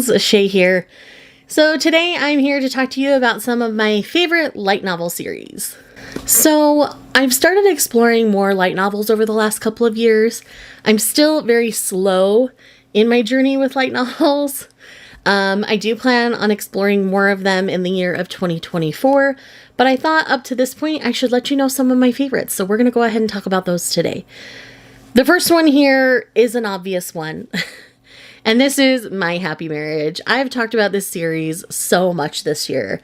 friends, Shay here. So today I'm here to talk to you about some of my favorite light novel series. So I've started exploring more light novels over the last couple of years. I'm still very slow in my journey with light novels. I do plan on exploring more of them in the year of 2024, but I thought up to this point I should let you know some of my favorites. So we're going to go ahead and talk about those today. The first one here is an obvious one. And this is My Happy Marriage. I've talked about this series so much this year.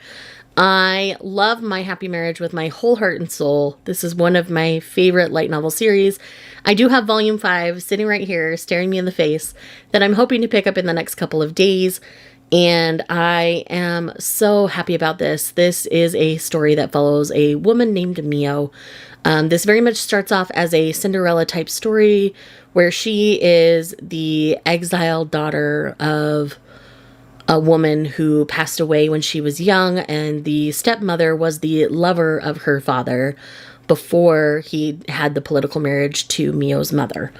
I love My Happy Marriage with my whole heart and soul. This is one of my favorite light novel series. I do have volume 5 sitting right here staring me in the face that I'm hoping to pick up in the next couple of days. And I am so happy about this. This is a story that follows a woman named Mio. This very much starts off as a Cinderella type story where she is the exiled daughter of a woman who passed away when she was young, and the stepmother was the lover of her father before he had the political marriage to Mio's mother.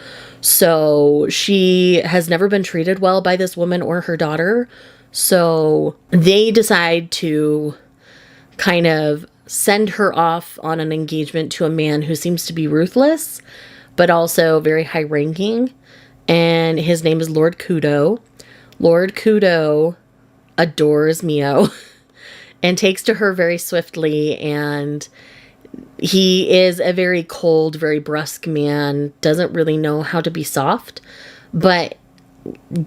So she has never been treated well by this woman or her daughter. So they decide to kind of send her off on an engagement to a man who seems to be ruthless, but also very high ranking. And his name is Lord Kudo. Lord Kudo adores Mio and takes to her very swiftly. And he is a very cold, very brusque man, doesn't really know how to be soft, but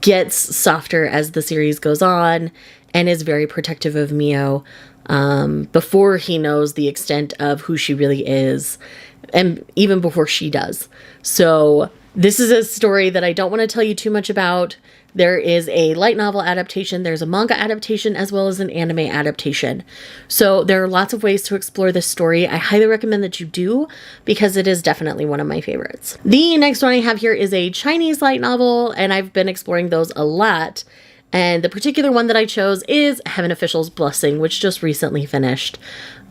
gets softer as the series goes on and is very protective of Mio before he knows the extent of who she really is, and even before she does. So this is a story that I don't want to tell you too much about. There is a light novel adaptation, there's a manga adaptation, as well as an anime adaptation. So there are lots of ways to explore this story. I highly recommend that you do, because it is definitely one of my favorites. The next one I have here is a Chinese light novel, and I've been exploring those a lot. And the particular one that I chose is Heaven Official's Blessing, which just recently finished.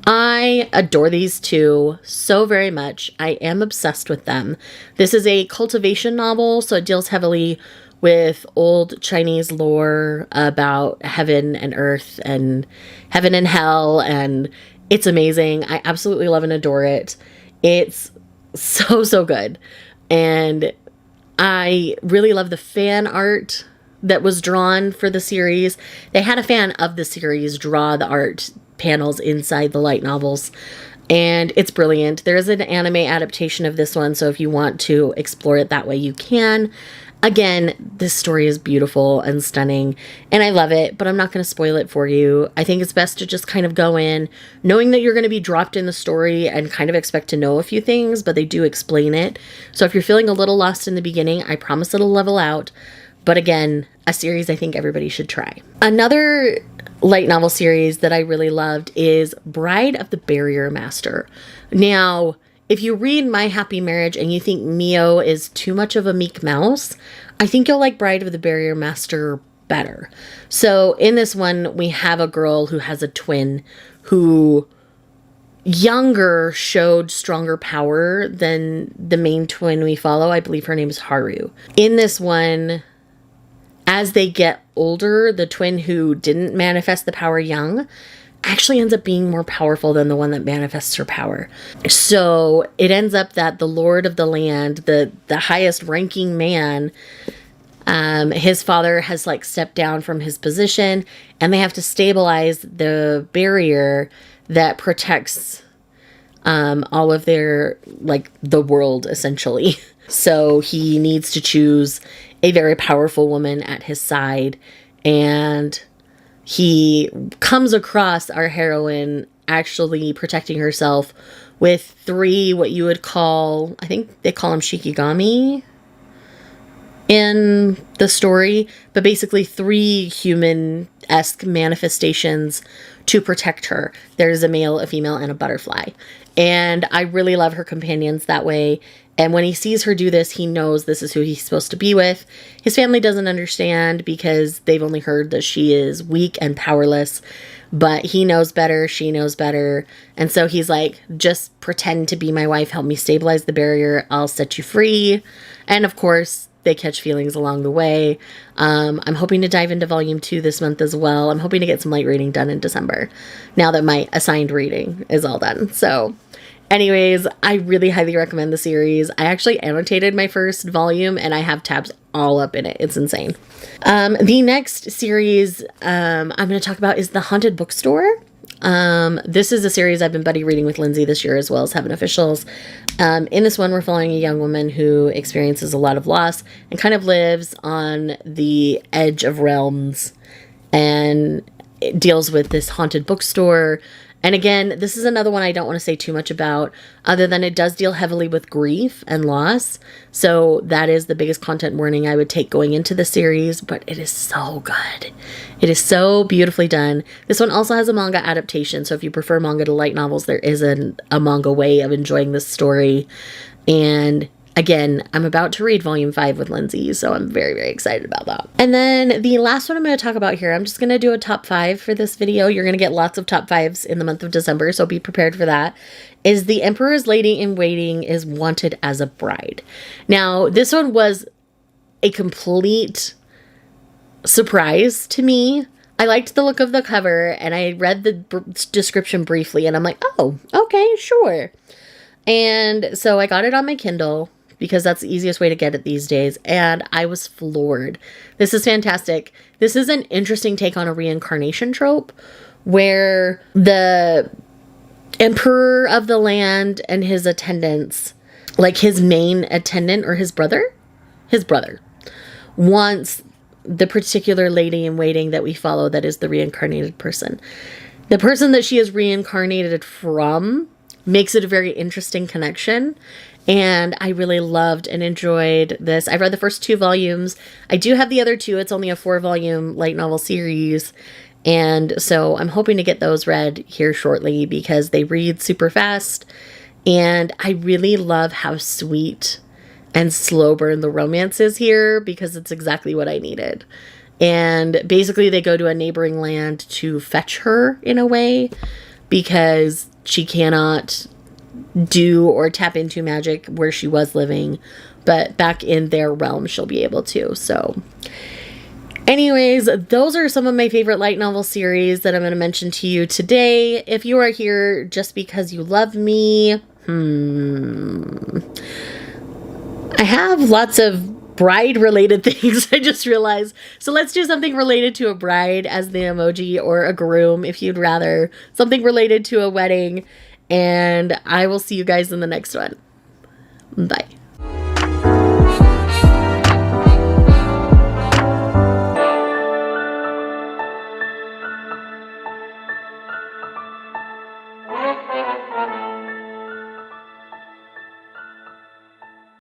I adore these two so very much. I am obsessed with them. This is a cultivation novel, so it deals heavily with old Chinese lore about heaven and earth and heaven and hell, and it's amazing. I absolutely love and adore it. It's so good. And I really love the fan art that was drawn for the series. They had a fan of the series draw the art panels inside the light novels, and it's brilliant. There's an anime adaptation of this one, so if you want to explore it that way, you can. Again, this story is beautiful and stunning, and I love it, but I'm not going to spoil it for you. I think it's best to just kind of go in knowing that you're going to be dropped in the story and kind of expect to know a few things, but they do explain it. So if you're feeling a little lost in the beginning, I promise it'll level out. But again, a series I think everybody should try. Another light novel series that I really loved is Bride of the Barrier Master. Now, if you read My Happy Marriage and you think Mio is too much of a meek mouse, I think you'll like Bride of the Barrier Master better. So in this one, we have a girl who has a twin who younger showed stronger power than the main twin we follow. I believe her name is Haru. In this one, as they get older, the twin who didn't manifest the power young actually ends up being more powerful than the one that manifests her power. So it ends up that the Lord of the land, the highest ranking man, his father has stepped down from his position, and they have to stabilize the barrier that protects all of their, the world, essentially. So he needs to choose a very powerful woman at his side, and he comes across our heroine actually protecting herself with 3 what you would call, I think they call them shikigami in the story, but basically 3 human-esque manifestations to protect her. There's a male, a female, and a butterfly. And I really love her companions that way. And when he sees her do this, he knows this is who he's supposed to be with. His family doesn't understand because they've only heard that she is weak and powerless. But he knows better, she knows better. And so he's like, just pretend to be my wife, help me stabilize the barrier, I'll set you free. And of course, they catch feelings along the way. I'm hoping to dive into volume 2 this month as well. I'm hoping to get some light reading done in December, now that my assigned reading is all done. So anyways, I really highly recommend the series. I actually annotated my first volume and I have tabs all up in it. It's insane. The next series I'm going to talk about is the Haunted Bookstore. This is a series I've been buddy reading with Lindsay this year, as well as Heaven Officials. In this one, we're following a young woman who experiences a lot of loss and kind of lives on the edge of realms, and it deals with this haunted bookstore. And again, this is another one I don't want to say too much about, other than it does deal heavily with grief and loss. So that is the biggest content warning I would take going into the series, but it is so good. It is so beautifully done. This one also has a manga adaptation, so if you prefer manga to light novels, there is a manga way of enjoying this story. And again, I'm about to read volume 5 with Lindsay, so I'm very, very excited about that. And then the last one I'm going to talk about here, I'm just going to do a top 5 for this video. You're going to get lots of top 5s in the month of December, so be prepared for that. Is The Emperor's Lady in Waiting is Wanted as a Bride. Now, this one was a complete surprise to me. I liked the look of the cover, and I read the description briefly, and I'm like, oh, okay, sure. And so I got it on my Kindle, because that's the easiest way to get it these days, and I was floored. This is fantastic. This is an interesting take on a reincarnation trope, where the emperor of the land and his attendants, like his main attendant or his brother, wants the particular lady in waiting that we follow that is the reincarnated person. The person that she is reincarnated from makes it a very interesting connection. And I really loved and enjoyed this. I've read the first 2 volumes. I do have the other 2. It's only a 4-volume light novel series. And so I'm hoping to get those read here shortly, because they read super fast. And I really love how sweet and slow burn the romance is here, because it's exactly what I needed. And basically they go to a neighboring land to fetch her in a way, because she cannot do or tap into magic where she was living, but back in their realm she'll be able to. So anyways, those are some of my favorite light novel series that I'm going to mention to you today. If you are here just because you love me, I have lots of bride related things, I just realized. So let's do something related to a bride as the emoji, or a groom if you'd rather. Something related to a wedding. And I will see you guys in the next one. Bye.